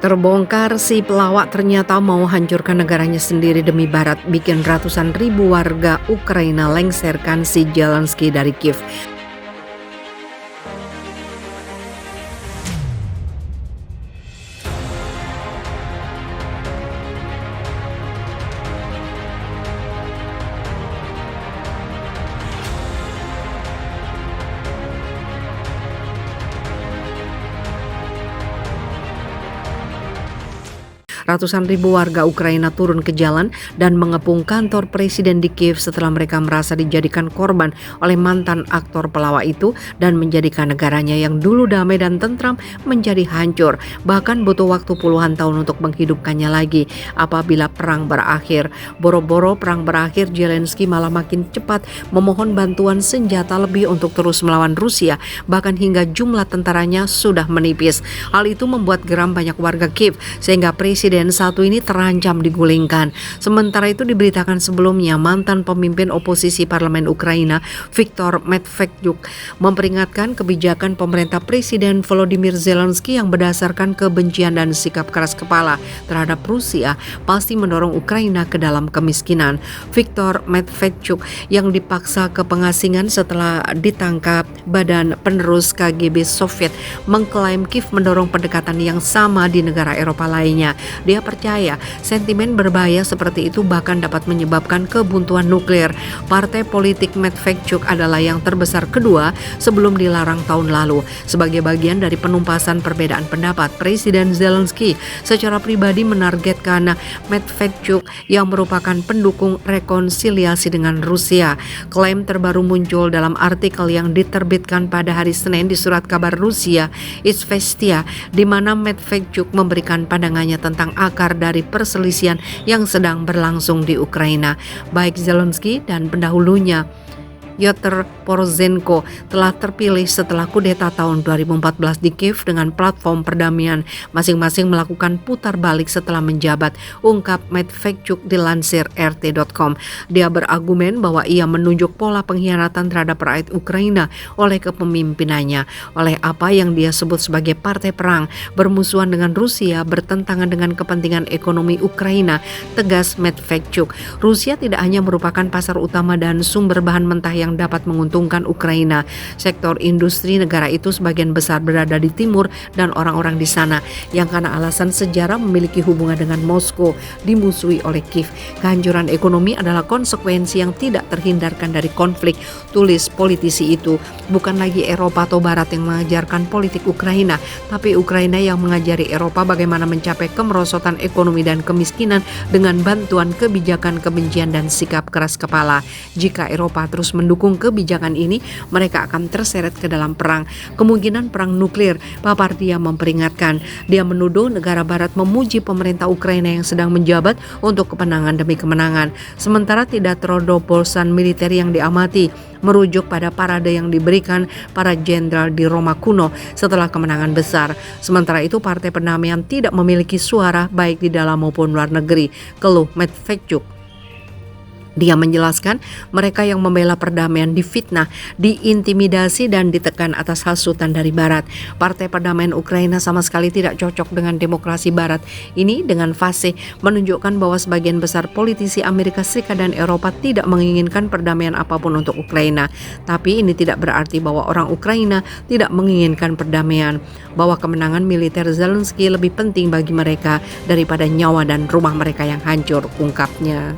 Terbongkar si pelawak ternyata mau hancurkan negaranya sendiri demi Barat, bikin ratusan ribu warga Ukraina lengserkan si Zelensky dari Kiev. Ratusan ribu warga Ukraina turun ke jalan dan mengepung kantor presiden di Kiev setelah mereka merasa dijadikan korban oleh mantan aktor pelawak itu dan menjadikan negaranya yang dulu damai dan tentram menjadi hancur. Bahkan butuh waktu puluhan tahun untuk menghidupkannya lagi apabila perang berakhir. Boro-boro perang berakhir, Zelensky malah makin cepat memohon bantuan senjata lebih untuk terus melawan Rusia, bahkan hingga jumlah tentaranya sudah menipis. Hal itu membuat geram banyak warga Kiev sehingga presiden satu ini terancam digulingkan. Sementara itu diberitakan sebelumnya mantan pemimpin oposisi parlemen Ukraina Viktor Medvedchuk memperingatkan kebijakan pemerintah Presiden Volodymyr Zelensky yang berdasarkan kebencian dan sikap keras kepala terhadap Rusia pasti mendorong Ukraina ke dalam kemiskinan. Viktor Medvedchuk yang dipaksa ke pengasingan setelah ditangkap badan penerus KGB Soviet mengklaim Kiev mendorong pendekatan yang sama di negara Eropa lainnya. Dia percaya sentimen berbahaya seperti itu bahkan dapat menyebabkan kebuntuan nuklir. Partai politik Medvedchuk adalah yang terbesar kedua sebelum dilarang tahun lalu. Sebagai bagian dari penumpasan perbedaan pendapat, Presiden Zelensky secara pribadi menargetkan Medvedchuk yang merupakan pendukung rekonsiliasi dengan Rusia. Klaim terbaru muncul dalam artikel yang diterbitkan pada hari Senin di surat kabar Rusia Izvestia, di mana Medvedchuk memberikan pandangannya tentang akar dari perselisihan yang sedang berlangsung di Ukraina. Baik Zelensky dan pendahulunya Pyotr Poroshenko telah terpilih setelah kudeta tahun 2014 di Kiev dengan platform perdamaian. Masing-masing melakukan putar balik setelah menjabat, ungkap Medvedchuk dilansir RT.com. Dia berargumen bahwa ia menunjuk pola pengkhianatan terhadap rakyat Ukraina oleh kepemimpinannya, oleh apa yang dia sebut sebagai partai perang, bermusuhan dengan Rusia, bertentangan dengan kepentingan ekonomi Ukraina. Tegas Medvedchuk, Rusia tidak hanya merupakan pasar utama dan sumber bahan mentah yang dapat menguntungkan Ukraina. Sektor industri negara itu sebagian besar berada di timur dan orang-orang di sana yang karena alasan sejarah memiliki hubungan dengan Moskow dimusuhi oleh Kiev. Kehancuran ekonomi adalah konsekuensi yang tidak terhindarkan dari konflik, tulis politisi itu. Bukan lagi Eropa atau Barat yang mengajarkan politik Ukraina, tapi Ukraina yang mengajari Eropa bagaimana mencapai kemerosotan ekonomi dan kemiskinan dengan bantuan kebijakan kebencian dan sikap keras kepala. Jika Eropa terus mendukung kebijakan ini, mereka akan terseret ke dalam perang, kemungkinan perang nuklir. Papar dia memperingatkan. Dia menuduh negara Barat memuji pemerintah Ukraina yang sedang menjabat untuk kemenangan demi kemenangan, sementara tidak terobosan militer yang diamati, merujuk pada parade yang diberikan para jenderal di Roma kuno setelah kemenangan besar. Sementara itu partai perdamaian tidak memiliki suara baik di dalam maupun luar negeri, keluh Medvedchuk. Dia menjelaskan mereka yang membela perdamaian difitnah, diintimidasi dan ditekan atas hasutan dari Barat. Partai Perdamaian Ukraina sama sekali tidak cocok dengan demokrasi Barat. Ini dengan fasih menunjukkan bahwa sebagian besar politisi Amerika Serikat dan Eropa tidak menginginkan perdamaian apapun untuk Ukraina. Tapi ini tidak berarti bahwa orang Ukraina tidak menginginkan perdamaian, bahwa kemenangan militer Zelensky lebih penting bagi mereka daripada nyawa dan rumah mereka yang hancur, ungkapnya.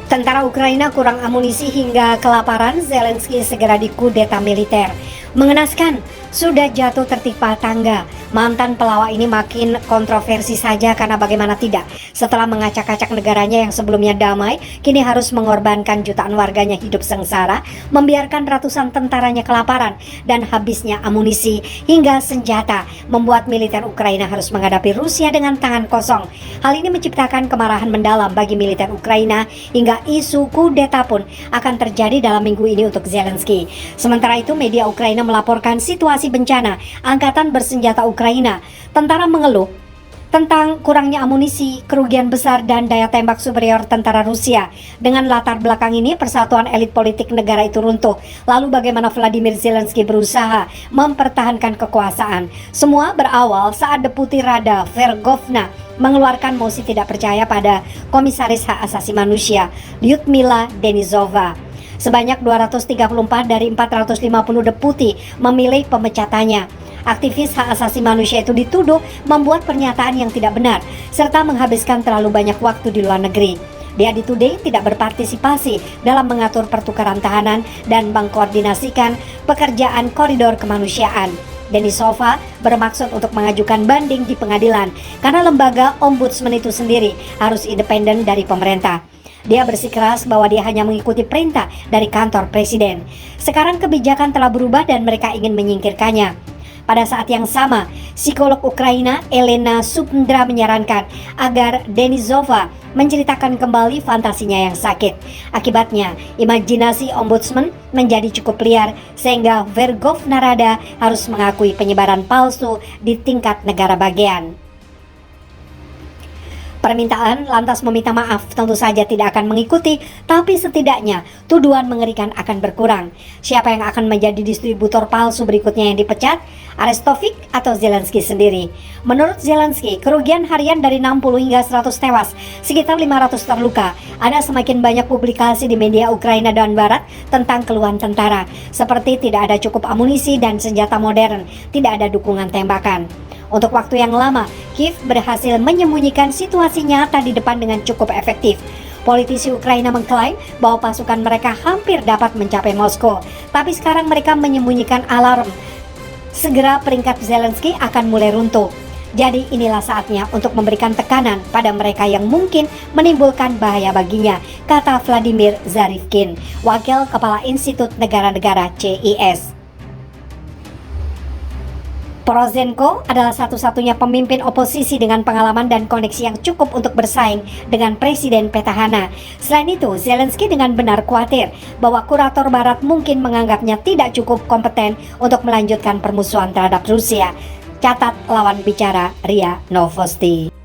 Tentara Ukraina kurang amunisi hingga kelaparan, Zelensky segera dikudeta militer. Mengenaskan, sudah jatuh tertimpa tangga. Mantan pelawak ini makin kontroversi saja karena bagaimana tidak. Setelah mengacak-acak negaranya yang sebelumnya damai, kini harus mengorbankan jutaan warganya hidup sengsara, membiarkan ratusan tentaranya kelaparan, dan habisnya amunisi hingga senjata, membuat militer Ukraina harus menghadapi Rusia dengan tangan kosong. Hal ini menciptakan kemarahan mendalam bagi militer Ukraina hingga isu kudeta pun akan terjadi dalam minggu ini untuk Zelensky. Sementara itu media Ukraina melaporkan situasi bencana Angkatan Bersenjata Ukraina. Tentara mengeluh tentang kurangnya amunisi, kerugian besar, dan daya tembak superior tentara Rusia. Dengan latar belakang ini, persatuan elit politik negara itu runtuh. Lalu bagaimana Vladimir Zelensky berusaha mempertahankan kekuasaan? Semua berawal saat Deputi Rada Verkhovna mengeluarkan mosi tidak percaya pada Komisaris Hak Asasi Manusia Lyudmila Denisova. Sebanyak 234 dari 450 deputi memilih pemecatannya. Aktivis hak asasi manusia itu dituduh membuat pernyataan yang tidak benar serta menghabiskan terlalu banyak waktu di luar negeri. Dia dituding tidak berpartisipasi dalam mengatur pertukaran tahanan dan mengkoordinasikan pekerjaan koridor kemanusiaan. Denisova bermaksud untuk mengajukan banding di pengadilan karena lembaga ombudsman itu sendiri harus independen dari pemerintah. Dia bersikeras bahwa dia hanya mengikuti perintah dari kantor presiden. Sekarang kebijakan telah berubah dan mereka ingin menyingkirkannya. Pada saat yang sama, psikolog Ukraina Elena Subndra menyarankan agar Denisova menceritakan kembali fantasinya yang sakit. Akibatnya, imajinasi ombudsman menjadi cukup liar sehingga Verkhovna Rada harus mengakui penyebaran palsu di tingkat negara bagian. Permintaan lantas meminta maaf tentu saja tidak akan mengikuti, tapi setidaknya tuduhan mengerikan akan berkurang. Siapa yang akan menjadi distributor palsu berikutnya yang dipecat? Arestovich atau Zelensky sendiri? Menurut Zelensky, kerugian harian dari 60 hingga 100 tewas, sekitar 500 terluka. Ada semakin banyak publikasi di media Ukraina dan Barat tentang keluhan tentara, seperti tidak ada cukup amunisi dan senjata modern, tidak ada dukungan tembakan. Untuk waktu yang lama, Kiev berhasil menyembunyikan situasi nyata di depan dengan cukup efektif. Politisi Ukraina mengklaim bahwa pasukan mereka hampir dapat mencapai Moskow, tapi sekarang mereka menyembunyikan alarm. Segera peringkat Zelensky akan mulai runtuh. Jadi inilah saatnya untuk memberikan tekanan pada mereka yang mungkin menimbulkan bahaya baginya, kata Vladimir Zarifkin, Wakil Kepala Institut Negara-Negara CIS. Poroshenko adalah satu-satunya pemimpin oposisi dengan pengalaman dan koneksi yang cukup untuk bersaing dengan Presiden petahana. Selain itu, Zelensky dengan benar khawatir bahwa kurator Barat mungkin menganggapnya tidak cukup kompeten untuk melanjutkan permusuhan terhadap Rusia. Catat lawan bicara Ria Novosti.